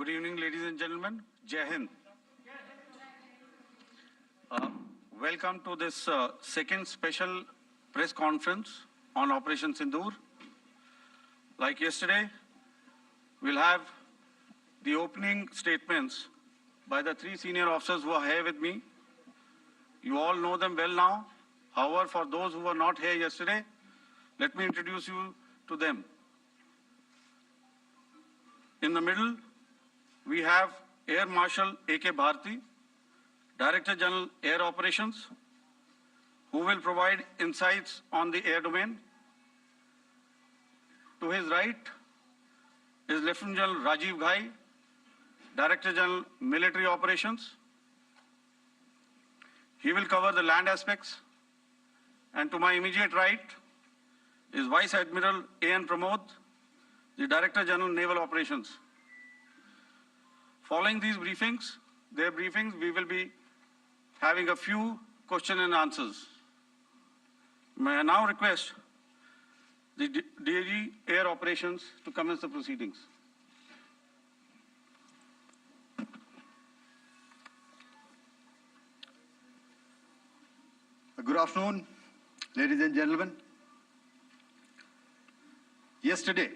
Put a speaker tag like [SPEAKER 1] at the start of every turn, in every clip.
[SPEAKER 1] Good evening, ladies and gentlemen. Jai Hind. Welcome to this second special press conference on Operation Sindoor. Like yesterday, we'll have the opening statements by the three senior officers who are here with me. You all know them well now. However, for those who were not here yesterday, let me introduce you to them. In the middle, we have Air Marshal A.K. Bharti, Director General Air Operations, who will provide insights on the air domain. To his right is Lieutenant General Rajiv Ghai, Director General Military Operations. He will cover the land aspects. And to my immediate right is Vice Admiral A.N. Pramod, the Director General Naval Operations. Following these briefings, we will be having a few question and answers. May I now request the DG Air Operations to commence the proceedings.
[SPEAKER 2] Good afternoon, ladies and gentlemen. Yesterday,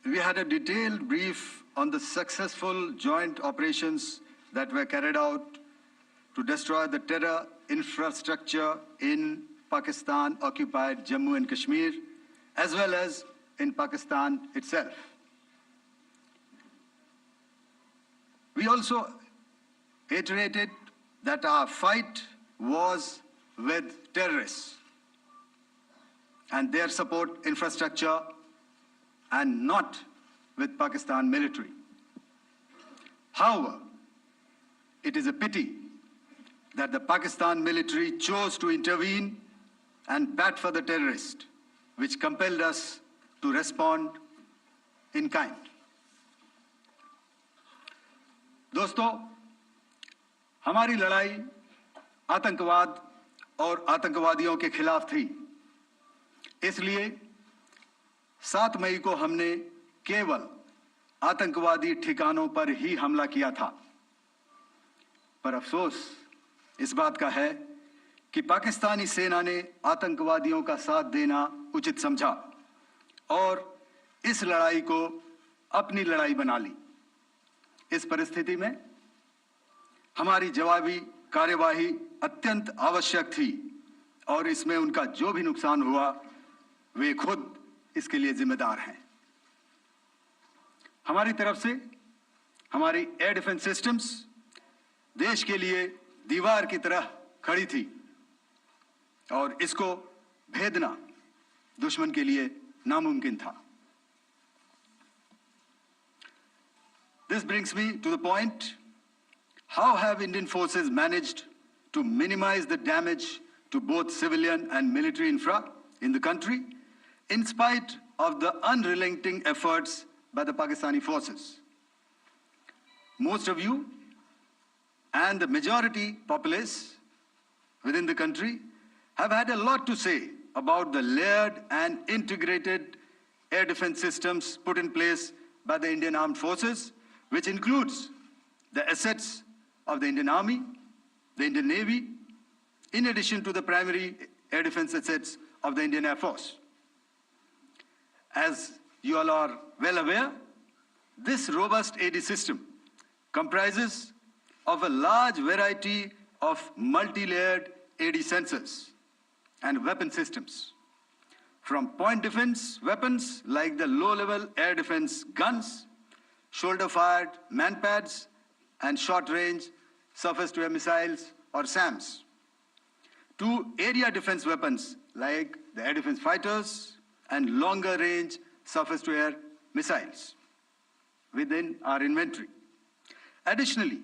[SPEAKER 2] we had a detailed brief on the successful joint operations that were carried out to destroy the terror infrastructure in Pakistan-occupied Jammu and Kashmir, as well as in Pakistan itself. We also iterated that our fight was with terrorists and their support infrastructure and not with Pakistan military. However, it is a pity that the Pakistan military chose to intervene and bat for the terrorist, which compelled us to respond in kind. दोस्तों, हमारी लड़ाई आतंकवाद और आतंकवादियों के खिलाफ थी। इसलिए 7 मई को हमने केवल आतंकवादी ठिकानों पर ही हमला किया था। पर अफसोस इस बात का है कि पाकिस्तानी सेना ने आतंकवादियों का साथ देना उचित समझा और इस लड़ाई को अपनी लड़ाई बना ली। इस परिस्थिति में हमारी जवाबी कार्यवाही अत्यंत आवश्यक थी और इसमें उनका जो भी नुकसान हुआ, वे खुद इसके लिए जिम्मेदार हैं। हमारी तरफ से हमारी एयर डिफेंस सिस्टम्स देश के लिए दीवार की तरह खड़ी थी और इसको भेदना दुश्मन के लिए नामुमकिन था। This brings me to the point, how have Indian forces managed to minimize the damage to both civilian and military infra in the country, in spite of the unrelenting efforts by the Pakistani forces? Most of you and the majority populace within the country have had a lot to say about the layered and integrated air defense systems put in place by the Indian Armed Forces, which includes the assets of the Indian Army, the Indian Navy, in addition to the primary air defense assets of the Indian Air Force. As you all are well aware, this robust AD system comprises of a large variety of multi-layered AD sensors and weapon systems, from point defense weapons like the low-level air defense guns, shoulder-fired manpads, and short-range surface-to-air missiles or SAMs, to area defense weapons like the air defense fighters and longer-range surface-to-air missiles within our inventory. Additionally,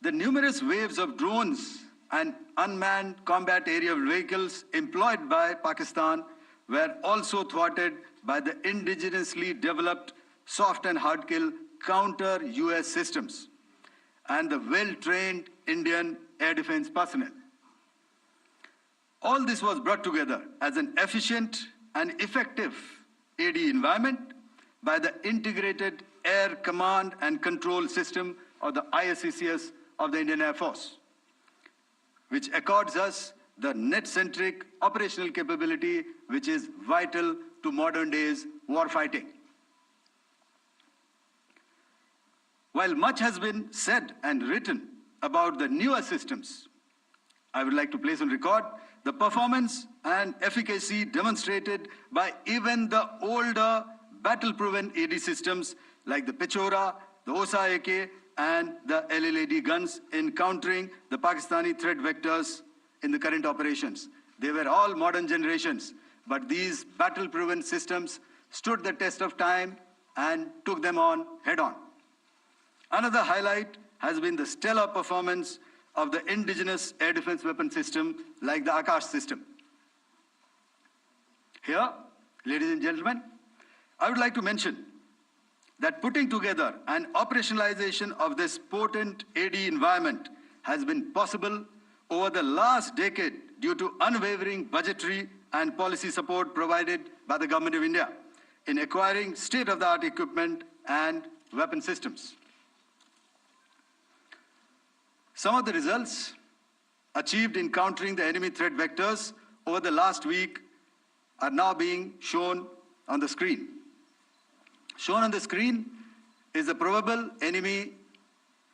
[SPEAKER 2] the numerous waves of drones and unmanned combat aerial vehicles employed by Pakistan were also thwarted by the indigenously developed soft and hard kill counter-US systems and the well-trained Indian air defense personnel. All this was brought together as an efficient and effective AD environment by the integrated Air Command and Control System, or the ISCCS of the Indian Air Force, which accords us the net-centric operational capability which is vital to modern days warfighting. While much has been said and written about the newer systems, I would like to place on record the performance and efficacy demonstrated by even the older battle-proven AD systems like the Pechora, the OSA AK, and the LLAD guns in countering the Pakistani threat vectors in the current operations. They were all modern generations, but these battle-proven systems stood the test of time and took them on head-on. Another highlight has been the stellar performance of the indigenous air defense weapon system like the Akash system. Here, ladies and gentlemen, I would like to mention that putting together an operationalization of this potent AD environment has been possible over the last decade due to unwavering budgetary and policy support provided by the Government of India in acquiring state-of-the-art equipment and weapon systems. Some of the results achieved in countering the enemy threat vectors over the last week are now being shown on the screen. Shown on the screen is the probable enemy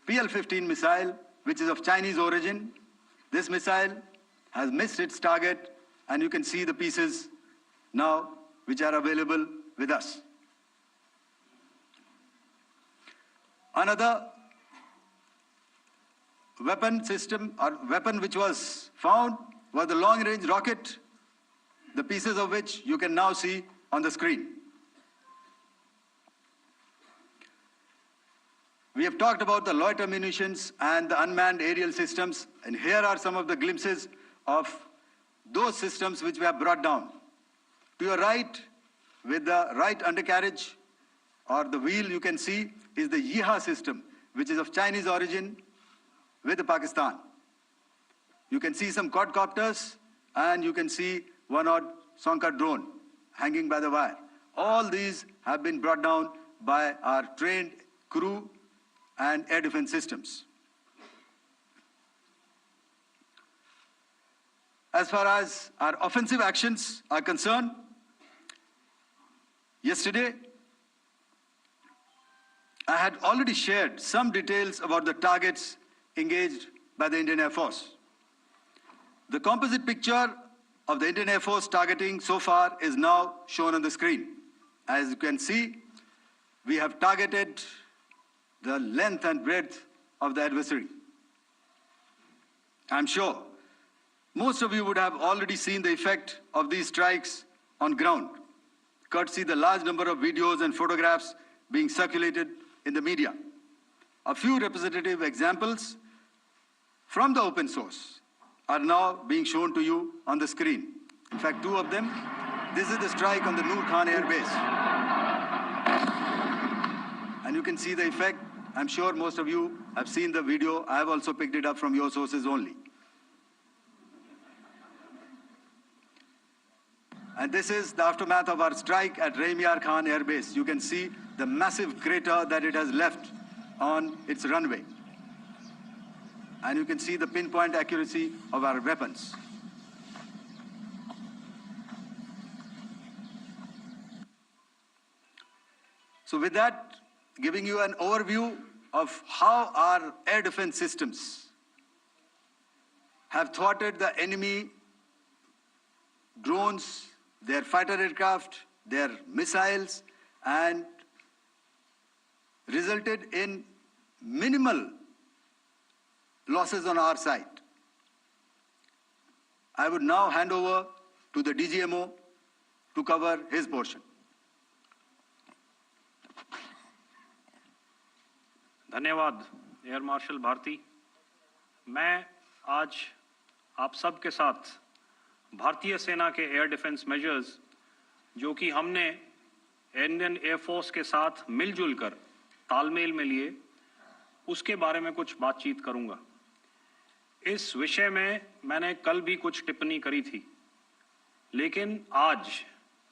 [SPEAKER 2] PL-15 missile, which is of Chinese origin. This missile has missed its target, and you can see the pieces now which are available with us. Another weapon system or weapon which was found was the long-range rocket, the pieces of which you can now see on the screen. We have talked about the loiter munitions and the unmanned aerial systems, and here are some of the glimpses of those systems which we have brought down. To your right, with the right undercarriage or the wheel, you can see is the Yeeha system, which is of Chinese origin with Pakistan. You can see some quadcopters, and you can see one odd Sonka drone hanging by the wire. All these have been brought down by our trained crew and air defense systems. As far as our offensive actions are concerned, yesterday I had already shared some details about the targets engaged by the Indian Air Force. The composite picture of the Indian Air Force targeting so far is now shown on the screen. As you can see, we have targeted the length and breadth of the adversary. I'm sure most of you would have already seen the effect of these strikes on ground, courtesy the large number of videos and photographs being circulated in the media. A few representative examples from the open source are now being shown to you on the screen. In fact, two of them. This is the strike on the Noor Khan Air Base. And you can see the effect. I'm sure most of you have seen the video. I have also picked it up from your sources only. And this is the aftermath of our strike at Rahim Yar Khan Air Base. You can see the massive crater that it has left on its runway. And you can see the pinpoint accuracy of our weapons. So with that, giving you an overview of how our air defense systems have thwarted the enemy drones, their fighter aircraft, their missiles, and resulted in minimal losses on our side. I would now hand over to the DGMO to cover his portion.
[SPEAKER 3] धन्यवाद air marshal Bharti. मैं आज आप सब के साथ भारतीय सेना के एयर डिफेंस मेजर्स जो कि हमने इंडियन एयर फोर्स के साथ मिलजुल कर तालमेल में लिए, उसके बारे में कुछ बातचीत करूंगा। इस विषय में मैंने कल भी कुछ टिप्पणी करी थी, लेकिन आज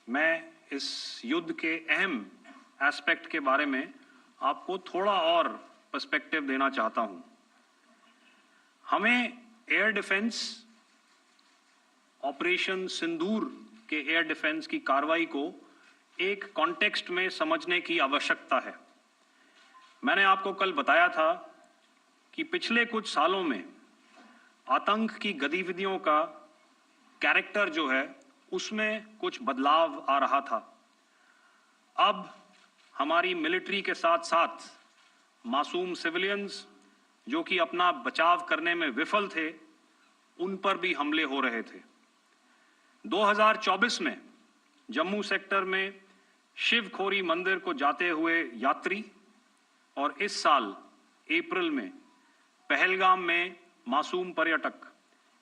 [SPEAKER 3] मैं इस युद्ध के अहम एस्पेक्ट के बारे में आपको थोड़ा और पर्सपेक्टिव देना चाहता हूं। हमें एयर डिफेंस ऑपरेशन सिंदूर के एयर डिफेंस की कार्रवाई को एक कॉन्टेक्स्ट में समझने की आवश्यकता है। मैंने आपको कल बताया था कि पिछले कुछ सालों में आतंक की गतिविधियों का कैरेक्टर जो है उसमें कुछ बदलाव आ रहा था। अब हमारी मिलिट्री के साथ साथ मासूम सिविलियंस जो कि अपना बचाव करने में विफल थे, उन पर भी हमले हो रहे थे। 2024 में जम्मू सेक्टर में शिवखोरी मंदिर को जाते हुए यात्री और इस साल अप्रैल में पहलगाम में मासूम पर्यटक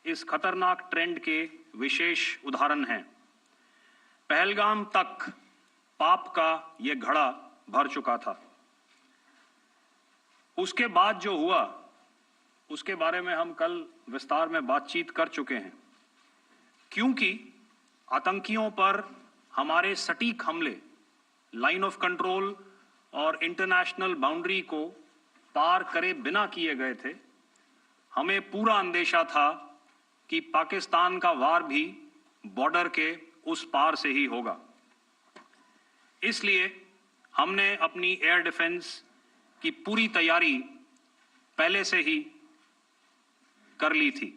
[SPEAKER 3] इस खतरनाक ट्रेंड के विशेष उदाहरण हैं। पहलगाम तक पाप का यह घड़ा भर चुका था। उसके बाद जो हुआ उसके बारे में हम कल विस्तार में बातचीत कर चुके हैं। क्योंकि आतंकियों पर हमारे सटीक हमले लाइन ऑफ कंट्रोल और इंटरनेशनल बाउंड्री को पार करे बिना किए गए थे, हमें पूरा अंदेशा था कि पाकिस्तान का वार भी बॉर्डर के उस पार से ही होगा। इसलिए हमने अपनी एयर डिफेंस की पूरी तैयारी पहले से ही कर ली थी।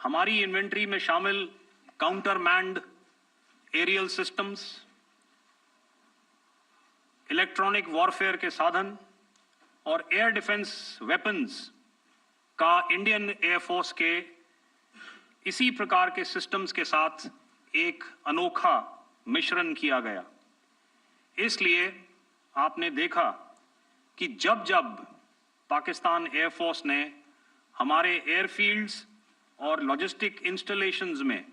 [SPEAKER 3] हमारी इन्वेंट्री में शामिल counter manned aerial systems, electronic warfare के साधन और एयर डिफेंस वेपन्स का इंडियन एयरफोर्स के इसी प्रकार के सिस्टम्स के साथ एक अनोखा मिश्रण किया गया। इसलिए आपने देखा कि जब जब पाकिस्तान एयरफोर्स ने हमारे एयरफील्ड्स और लॉजिस्टिक इंस्टॉलेशंस में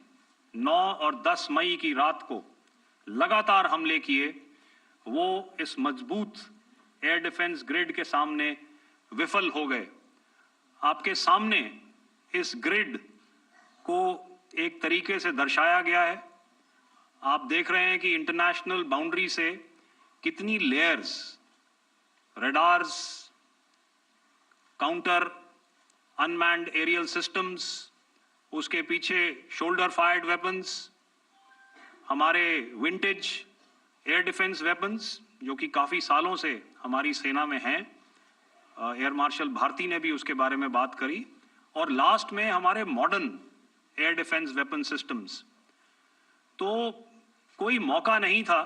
[SPEAKER 3] 9 और 10 मई की रात को लगातार हमले किए, वो इस मजबूत एयर डिफेंस ग्रिड के सामने विफल हो गए। आपके सामने इस ग्रिड को एक तरीके से दर्शाया गया है। आप देख रहे हैं कि इंटरनेशनल बाउंड्री से कितनी layers, radars, counter unmanned aerial systems, उसके पीछे शोल्डर फायर्ड वेपन्स, हमारे विंटेज एयर डिफेंस वेपन्स जो कि काफी सालों से हमारी सेना में हैं। एयर मार्शल भारती ने भी उसके बारे में बात करी। और लास्ट में हमारे modern air defence weapon systems. तो कोई मौका नहीं था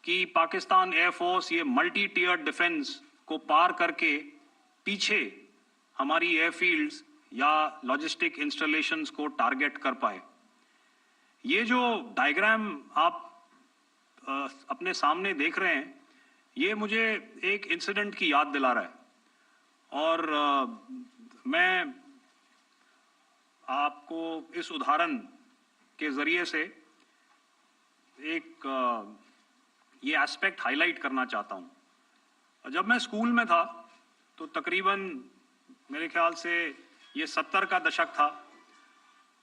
[SPEAKER 3] कि पाकिस्तान एयरफोर्स ये मल्टी टियर डिफेंस को पार करके पीछे हमारी एयरफील्ड्स या लॉजिस्टिक इंस्टॉलेशंस को टारगेट कर पाए। ये जो डायग्राम आप अपने सामने देख रहे हैं, ये मुझे एक इंसिडेंट की याद दिला रहा है। और मैं आपको इस उदाहरण के जरिए से एक ये एस्पेक्ट हाईलाइट करना चाहता हूं। जब मैं स्कूल में था तो तकरीबन मेरे ख्याल से ये 70 का दशक था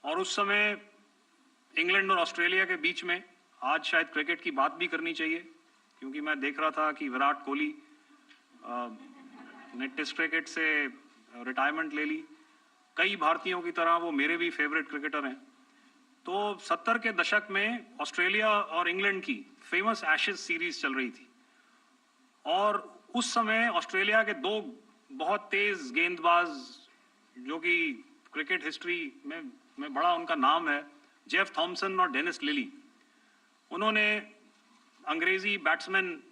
[SPEAKER 3] और उस समय इंग्लैंड और ऑस्ट्रेलिया के बीच में, आज शायद क्रिकेट की बात भी करनी चाहिए क्योंकि मैं देख रहा था कि विराट कोहली ने टेस्ट क्रिकेट से रिटायरमेंट ले ली। कई भारतीयों की तरह वो मेरे भी फेवरेट क्रिकेटर हैं। तो 70 के दशक में ऑस्ट्रेलिया और इंग्लैंड की फेमस एशेज सीरीज चल रही थी और उस समय ऑस्ट्रेलिया के दो बहुत तेज गेंदबाज जो कि क्रिकेट हिस्ट्री में बड़ा उनका नाम है, जेफ थॉमसन और डेनिस लिली, उन्होंने अंग्रेजी बैट्समैन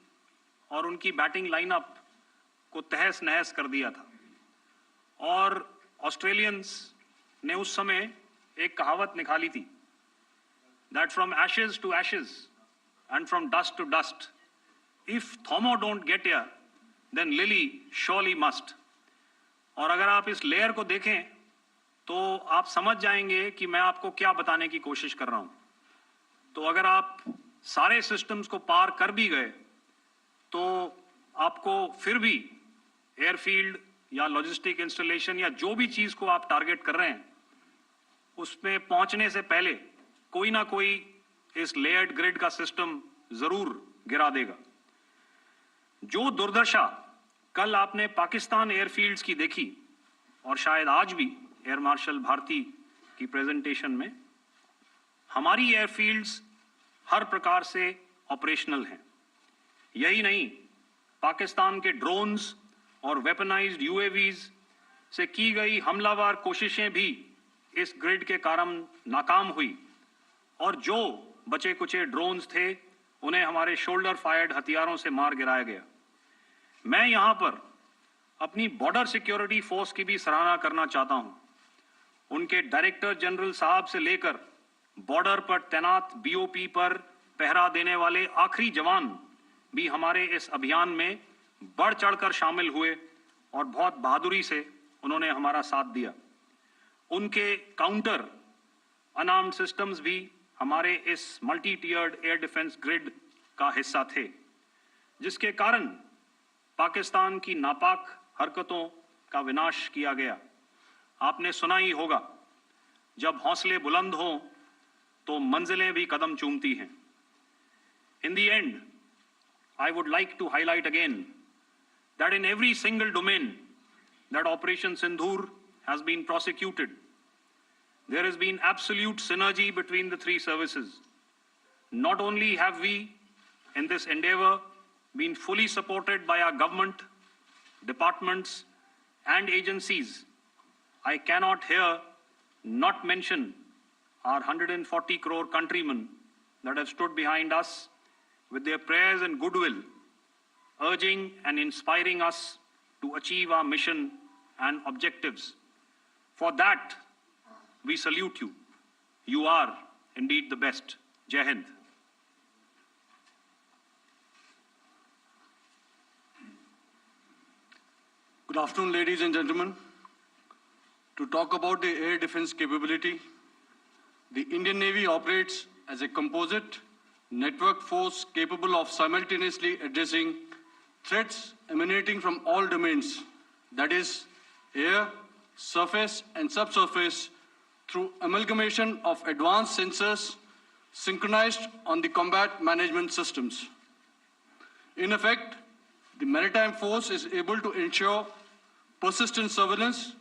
[SPEAKER 3] और उनकी बैटिंग लाइनअप को तहस नहस कर दिया था। और ऑस्ट्रेलियंस ने उस समय एक कहावत निकाली थी, that from ashes to ashes and from dust to dust, if Thommo don't get here then Lillee surely must. और अगर आप इस लेयर को देखें तो आप समझ जाएंगे कि मैं आपको क्या बताने की कोशिश कर रहा हूं। तो अगर आप सारे सिस्टम्स को पार कर भी गए तो आपको फिर भी एयरफील्ड या लॉजिस्टिक इंस्टॉलेशन या जो भी चीज को आप टारगेट कर रहे हैं उसमें पहुंचने से पहले कोई ना कोई इस लेयर्ड ग्रिड का सिस्टम जरूर गिरा देगा। जो दुर्दशा कल आपने पाकिस्तान एयरफील्ड्स की देखी और शायद आज भी एयर मार्शल भारती की प्रेजेंटेशन में, हमारी एयरफील्ड्स हर प्रकार से ऑपरेशनल हैं। यही नहीं, पाकिस्तान के ड्रोन्स और वेपनाइज्ड यूएवीज से की गई हमलावर कोशिशें भी इस ग्रिड के कारण नाकाम हुई और जो बचे कुचे ड्रोन्स थे उन्हें हमारे शोल्डर फायर्ड हथियारों से मार गिराया गया। मैं यहां पर अपनी बॉर्डर सिक्योरिटी फोर्स की भी सराहना करना चाहता हूं। उनके डायरेक्टर जनरल साहब से लेकर बॉर्डर पर तैनात बीओपी पर पहरा देने वाले आखिरी जवान भी हमारे इस अभियान में बढ़ चढ़कर शामिल हुए और बहुत बहादुरी से उन्होंने हमारा साथ दिया। उनके काउंटर अनार्म्ड सिस्टम्स भी हमारे इस मल्टी टियर्ड एयर डिफेंस ग्रिड का हिस्सा थे, जिसके कारण पाकिस्तान की नापाक हरकतों का विनाश किया गया। आपने सुना ही होगा, जब हौसले बुलंद हों तो मंजिलें भी कदम चूमती हैं। In the end, I would like to highlight again that in every single domain that Operation Sindoor has been prosecuted, there has been absolute synergy between the three services. Not only have we, in this endeavor, been fully supported by our government, departments, and agencies, I cannot here not mention our 140 crore countrymen that have stood behind us with their prayers and goodwill, urging and inspiring us to achieve our mission and objectives. For that, we salute you. You are indeed the best. Jai Hind.
[SPEAKER 4] Good afternoon, ladies and gentlemen. To talk about the air defense capability, the Indian Navy operates as a composite network force capable of simultaneously addressing threats emanating from all domains, that is, air, surface, and subsurface, through amalgamation of advanced sensors synchronized on the combat management systems. In effect, the maritime force is able to ensure persistent surveillance,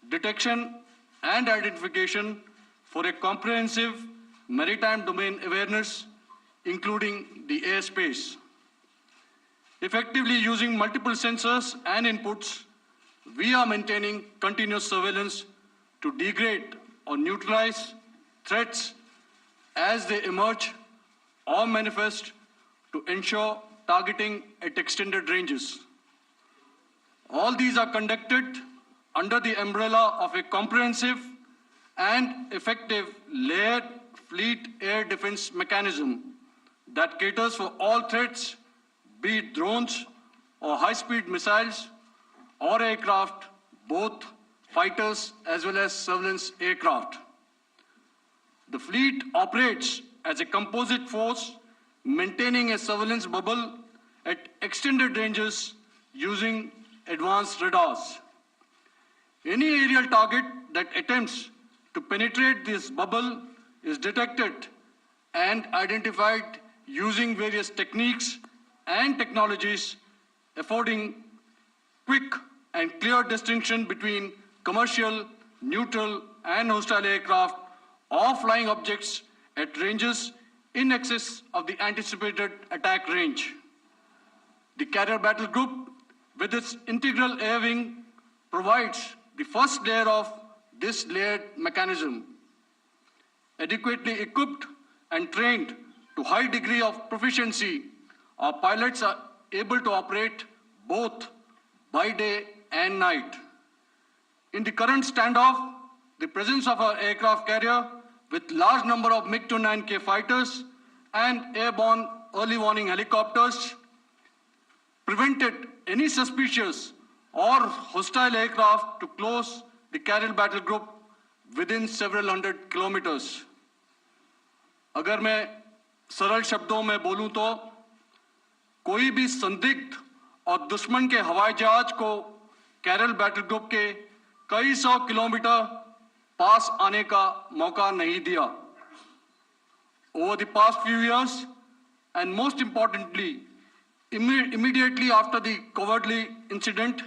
[SPEAKER 4] detection, and identification for a comprehensive maritime domain awareness, including the airspace. Effectively using multiple sensors and inputs, we are maintaining continuous surveillance to degrade or neutralize threats as they emerge or manifest, to ensure targeting at extended ranges. All these are conducted under the umbrella of a comprehensive and effective layered fleet air defense mechanism that caters for all threats, be it drones or high-speed missiles or aircraft, both fighters as well as surveillance aircraft. The fleet operates as a composite force, maintaining a surveillance bubble at extended ranges using advanced radars. Any aerial target that attempts to penetrate this bubble is detected and identified using various techniques and technologies, affording quick and clear distinction between commercial, neutral, and hostile aircraft or flying objects at ranges in excess of the anticipated attack range. The Carrier Battle Group, with its integral air wing, provides the first layer of this layered mechanism. Adequately equipped and trained to high degree of proficiency, our pilots are able to operate both by day and night. In the current standoff, the presence of our aircraft carrier with large number of MiG-29K fighters and airborne early warning helicopters prevented any suspicious or hostile aircraft to close the Carrier Battle Group within several hundred kilometers. अगर मैं सरल शब्दों में बोलूं तो कोई भी संदिग्ध और दुश्मन के हवाई जहाज को कैरल बैटल ग्रुप के कई सौ किलोमीटर पास आने का मौका नहीं दिया. Over the past few years, and most importantly, immediately after the cowardly incident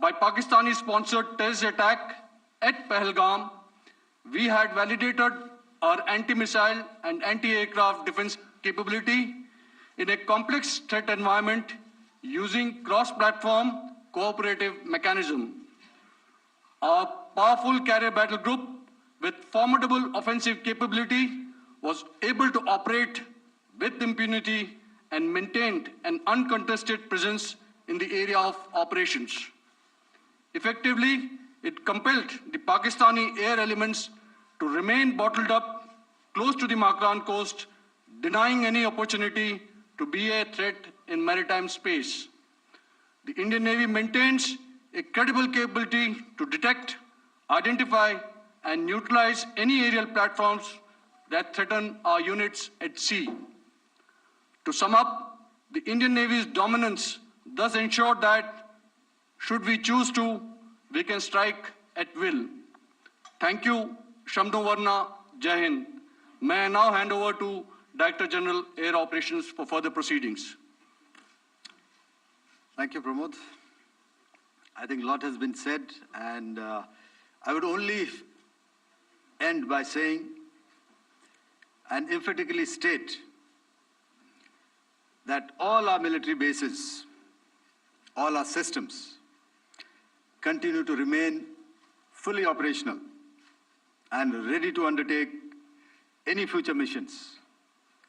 [SPEAKER 4] by Pakistani-sponsored terrorist attack at Pahalgam, we had validated our anti-missile and anti-aircraft defense capability in a complex threat environment using cross-platform cooperative mechanism. Our powerful carrier battle group with formidable offensive capability was able to operate with impunity and maintained an uncontested presence in the area of operations. Effectively, it compelled the Pakistani air elements to remain bottled up close to the Makran coast, denying any opportunity to be a threat in maritime space. The Indian Navy maintains a credible capability to detect, identify, and neutralize any aerial platforms that threaten our units at sea. To sum up, the Indian Navy's dominance thus ensured that, should we choose to, we can strike at will. Thank you, Shamdho Varna, Jai Hind. May I now hand over to Director General Air Operations for further proceedings.
[SPEAKER 2] Thank you, Pramod. I think a lot has been said, and I would only end by saying and emphatically state that all our military bases, all our systems continue to remain fully operational and ready to undertake any future missions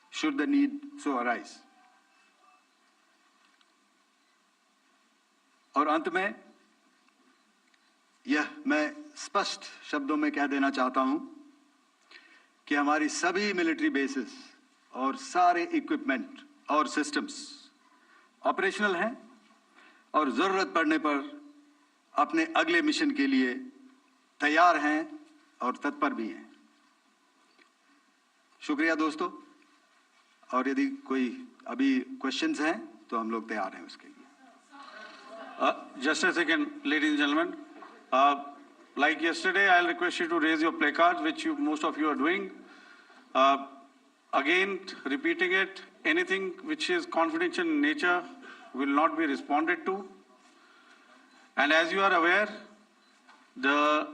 [SPEAKER 2] should the need so arise. और अंत में यह मैं स्पष्ट शब्दों में कह देना चाहता हूं कि हमारी सभी मिलिट्री बेसेस और सारे इक्विपमेंट और सिस्टम्स ऑपरेशनल हैं और जरूरत पड़ने पर अपने अगले मिशन के लिए तैयार हैं और तत्पर भी हैं। शुक्रिया दोस्तों, और यदि कोई अभी क्वेश्चंस हैं तो हम लोग तैयार हैं उसके लिए।
[SPEAKER 1] Just a second, ladies and gentlemen. Like yesterday, I'll request you to raise your placards, which most of you are doing. Again, repeating it, anything which is confidential in nature will not be responded to. And as you are aware, the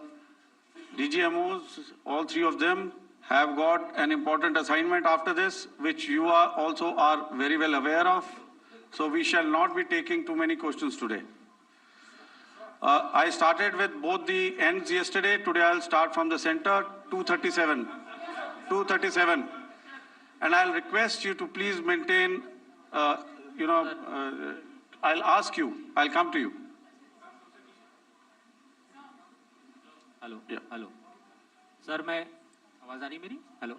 [SPEAKER 1] DGMOs, all three of them, have got an important assignment after this, which you also are very well aware of. So we shall not be taking too many questions today. I started with both the ends yesterday. Today I'll start from the center, 237. 237. And I'll request you to please maintain, I'll ask you, I'll come to you.
[SPEAKER 5] Hello hello sir, मैं आवाज़ आ रही मेरी? Hello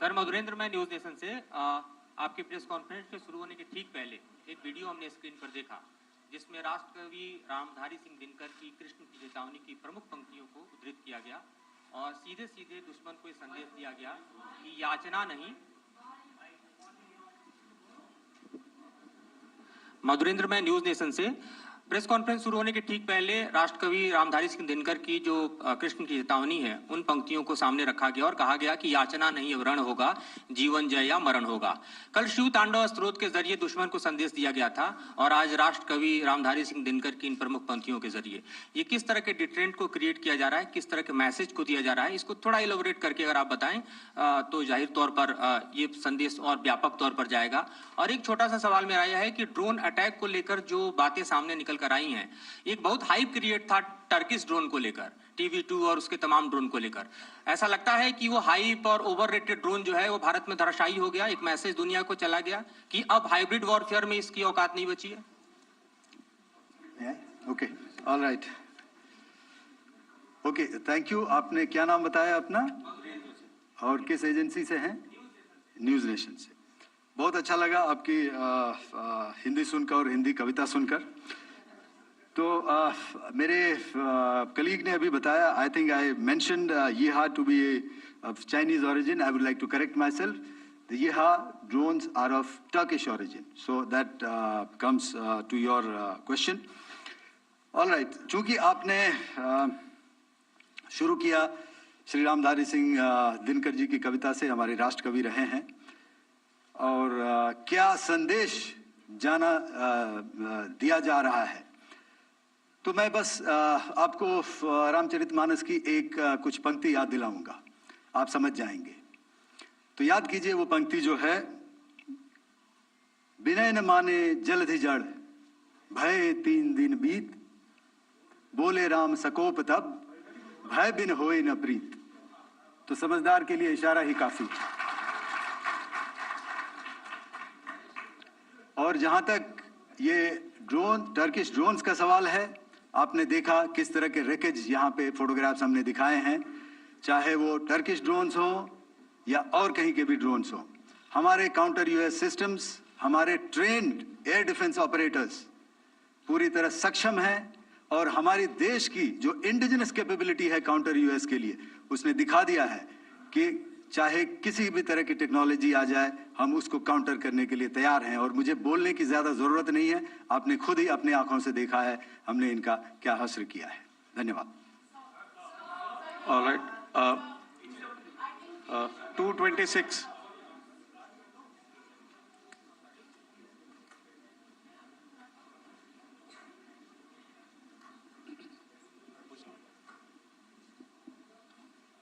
[SPEAKER 5] sir, Madhurendra, मैं news nation से आपकी press conference के शुरू होने के ठीक पहले एक वीडियो हमने स्क्रीन पर देखा जिसमें राष्ट्रकवि रामधारी सिंह दिनकर की कृष्ण की चेतावनी की प्रमुख पंक्तियों को उद्धृत किया गया और सीधे सीधे दुश्मन को ये संदेश दिया गया कि याचना नहीं। मधुरेंद्र, मैं न्यूज़ नेशन से प्रेस कॉन्फ्रेंस शुरू होने के ठीक पहले राष्ट्रकवि रामधारी सिंह दिनकर की जो कृष्ण की चेतावनी है उन पंक्तियों को सामने रखा गया और कहा गया कि याचना नहीं रण होगा, जीवन जय या मरण होगा। कल शिव तांडव स्त्रोत के जरिए दुश्मन को संदेश दिया गया था और आज राष्ट्रकवि रामधारी सिंह दिनकर की इन प्रमुख पंक्तियों के जरिए ये किस तरह के डिटरेंट को क्रिएट किया जा रहा है, किस तरह के मैसेज को दिया जा रहा है, इसको थोड़ा इलेबोरेट करके अगर आप बताएं तो जाहिर तौर पर ये संदेश और व्यापक तौर पर जाएगा। और एक छोटा सा सवाल मेरा यह है कि ड्रोन अटैक को लेकर जो बातें सामने निकल कर आई हैं, एक बहुत हाइप क्रिएट था टर्किश ड्रोन को लेकर, TB2 और उसके तमाम ड्रोन को लेकर। ऐसा लगता है कि वो हाइप और ओवररेटेड ड्रोन जो है वो भारत में धराशायी हो गया, एक मैसेज दुनिया को चला गया कि अब हाइब्रिड वॉरफेयर में इसकी औकात नहीं बची है।
[SPEAKER 2] Okay, alright, okay, thank you. आपने क्या नाम बताया अपना और किस एजेंसी से हैं? न्यूज़ नेशन से। बहुत अच्छा लगा आपकी हिंदी सुनकर और हिंदी कविता सुनकर। तो मेरे कलीग ने अभी बताया, I think I mentioned Yiha to be of Chinese origin. I would like to correct myself, the Yiha drones are of Turkish origin, so that comes to your question. Alright, चूंकि आपने शुरू किया श्री रामधारी सिंह दिनकर जी की कविता से, हमारे राष्ट्रकवि रहे हैं, और क्या संदेश दिया जा रहा है। तो मैं बस आपको रामचरितमानस की कुछ पंक्ति याद दिलाऊंगा, आप समझ जाएंगे। तो याद कीजिए वो पंक्ति जो है, विनय न माने जलधि जड़, भय 3 दिन बीत, बोले राम सकोप तब, भय बिन होए न प्रीत। तो समझदार के लिए इशारा ही काफी। और जहां तक ये टर्किश ड्रोन्स का सवाल है, आपने देखा किस तरह के रेकेज यहाँ पे फोटोग्राफ्स हमने दिखाए हैं, चाहे वो टर्किश ड्रोन्स हो या और कहीं के भी ड्रोन्स हो। हमारे काउंटर यूएस सिस्टम्स, हमारे ट्रेन्ड एयर डिफेंस ऑपरेटर्स पूरी तरह सक्षम हैं, और हमारी देश की जो इंडिजिनस कैपेबिलिटी है काउंटर यूएस के लिए, उसने दिखा दिया है कि चाहे किसी भी तरह की टेक्नोलॉजी आ जाए, हम उसको काउंटर करने के लिए तैयार हैं। और मुझे बोलने की ज्यादा जरूरत नहीं है, आपने खुद ही अपनी आंखों से देखा है हमने इनका क्या हश्र किया है। धन्यवाद।
[SPEAKER 1] All right. 226.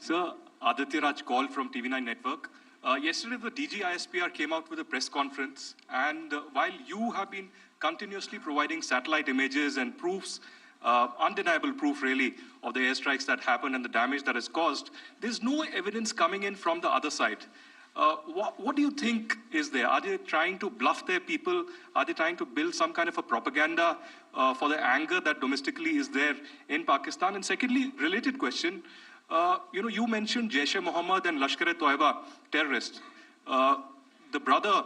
[SPEAKER 6] Sir, Aditya Raj call from TV9 Network. Yesterday, the DG ISPR came out with a press conference, and while you have been continuously providing satellite images and proofs, undeniable proof really, of the airstrikes that happened and the damage that is caused, there's no evidence coming in from the other side. What do you think is there? Are they trying to bluff their people? Are they trying to build some kind of a propaganda for the anger that domestically is there in Pakistan? And secondly, related question, you mentioned Jaish-e-Mohammed and Lashkar-e-Toiba terrorists. The brother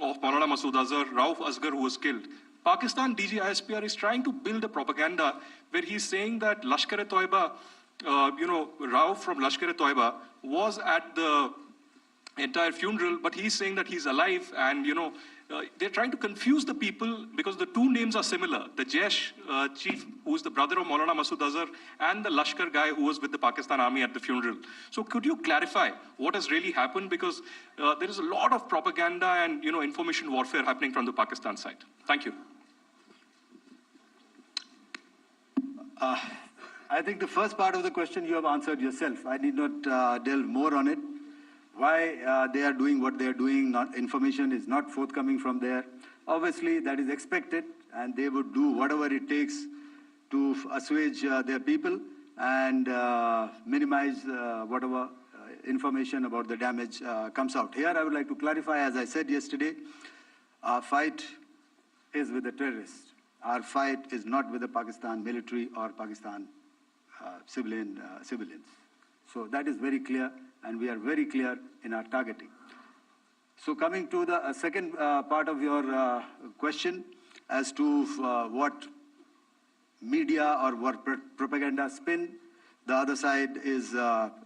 [SPEAKER 6] of Maulana Masood Azhar, Rauf Asghar, who was killed. Pakistan DG ISPR is trying to build a propaganda where he's saying that Lashkar-e-Toiba, Rauf from Lashkar-e-Toiba was at the entire funeral, but he's saying that he's alive, and they're trying to confuse the people because the two names are similar. The Jaish chief, who is the brother of Maulana Masood Azhar, and the Lashkar guy who was with the Pakistan army at the funeral. So could you clarify what has really happened? Because there is a lot of propaganda and information warfare happening from the Pakistan side. Thank you.
[SPEAKER 2] I think the first part of the question you have answered yourself. I need not delve more on it. Why they are doing what they are doing, information is not forthcoming from there. Obviously, that is expected, and they would do whatever it takes to assuage their people and minimize whatever information about the damage comes out. Here, I would like to clarify, as I said yesterday, our fight is with the terrorists. Our fight is not with the Pakistan military or Pakistan civilians. So that is very clear, and we are very clear in our targeting. So coming to the second part of your question as to what media or what propaganda spin the other side is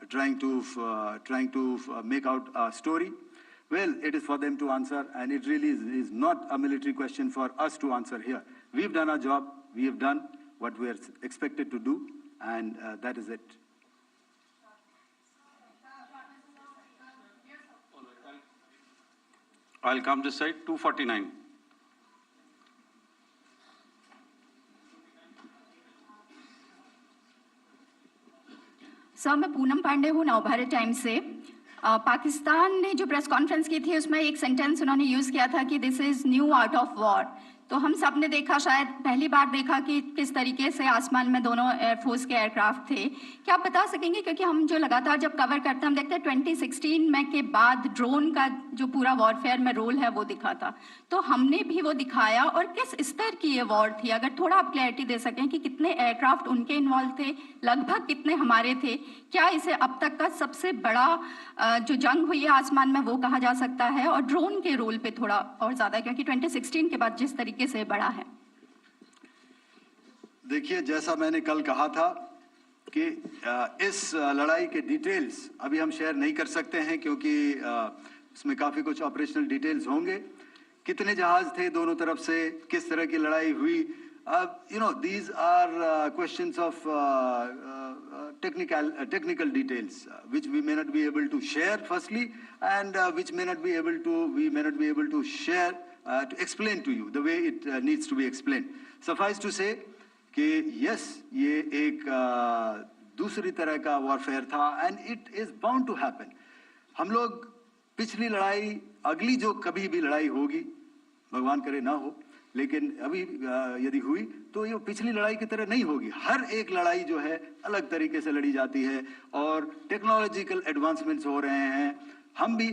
[SPEAKER 2] trying to make out a story. Well, it is for them to answer, and it really is not a military question for us to answer here. We've done our job, we have done what we are expected to do, and that is it.
[SPEAKER 1] I'll come this side. 249.
[SPEAKER 7] Sir, मैं पूनम पांडे हूँ Navbharat times से। पाकिस्तान ने जो press conference की थी उसमें एक sentence उन्होंने यूज़ किया था कि this is new art of war. तो हम सब ने देखा, शायद पहली बार देखा कि किस तरीके से आसमान में दोनों एयरफोर्स के एयरक्राफ्ट थे। क्या आप बता सकेंगे, क्योंकि हम जो लगातार जब कवर करते हैं हम देखते हैं 2016 में के बाद ड्रोन का जो पूरा वॉरफेयर में रोल है वो दिखा था, तो हमने भी वो दिखाया। और किस स्तर की ये वॉर थी, अगर थोड़ा आप क्लैरिटी दे सकें कि कितने एयरक्राफ्ट उनके इन्वॉल्व थे, लगभग कितने हमारे थे, क्या इसे अब तक का सबसे बड़ा जो जंग हुई है आसमान में वो कहा जा सकता है, और ड्रोन के रोल पे थोड़ा और ज़्यादा, क्योंकि 2016 के बाद जिस तरीके से बड़ा है।
[SPEAKER 2] देखिए, जैसा मैंने कल कहा था कि इस लड़ाई के डिटेल्स अभी हम शेयर नहीं कर सकते हैं, क्योंकि इसमें काफ़ी कुछ ऑपरेशनल डिटेल्स होंगे। कितने जहाज थे दोनों तरफ से, किस तरह की लड़ाई हुई, these are questions of technical details which we may not be able to share firstly, and which we may not be able to share to explain to you the way it needs to be explained. Suffice to say कि yes, ये एक दूसरी तरह का warfare था, and it is bound to happen. हम लोग पिछली लड़ाई, अगली जो कभी भी लड़ाई होगी, भगवान करे ना हो, लेकिन अभी यदि हुई तो ये पिछली लड़ाई की तरह नहीं होगी. हर एक लड़ाई जो है अलग तरीके से लड़ी जाती है और टेक्नोलॉजिकल एडवांसमेंट्स हो रहे हैं. हम भी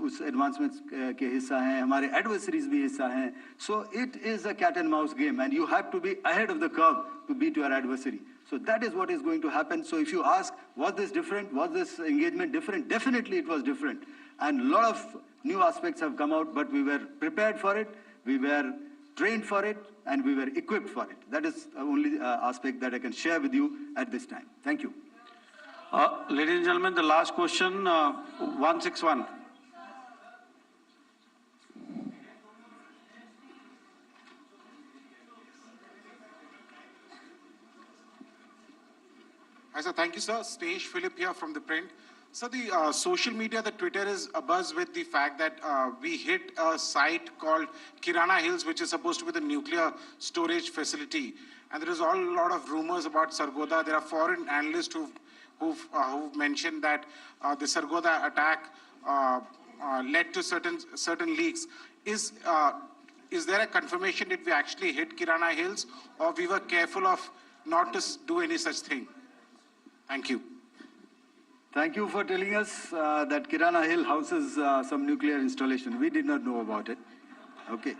[SPEAKER 2] उस एडवांसमेंट्स के हिस्सा हैं, हमारे एडवर्सरीज भी हिस्सा हैं. So it is a cat and mouse game and you have to be ahead of the curve to beat your adversary. So that is what is going to happen. So if you ask, was this different? Was this engagement different? Definitely it was different. And a lot of new aspects have come out, but we were prepared for it, we were trained for it, and we were equipped for it. That is the only aspect that I can share with you at this time. Thank you.
[SPEAKER 1] Ladies and gentlemen, the last question, 161.
[SPEAKER 8] Hi, sir. Thank you, sir. Stesh Philip here from the print. So the social media, the Twitter is abuzz with the fact that we hit a site called Kirana Hills, which is supposed to be the nuclear storage facility. And there is a lot of rumors about Sargodha. There are foreign analysts who've mentioned that the Sargodha attack led to certain leaks. Is there a confirmation that we actually hit Kirana Hills, or we were careful of not to do any such thing? Thank you.
[SPEAKER 2] Thank you for telling us that Kirana Hill houses some nuclear installation. We did not know about it. Okay.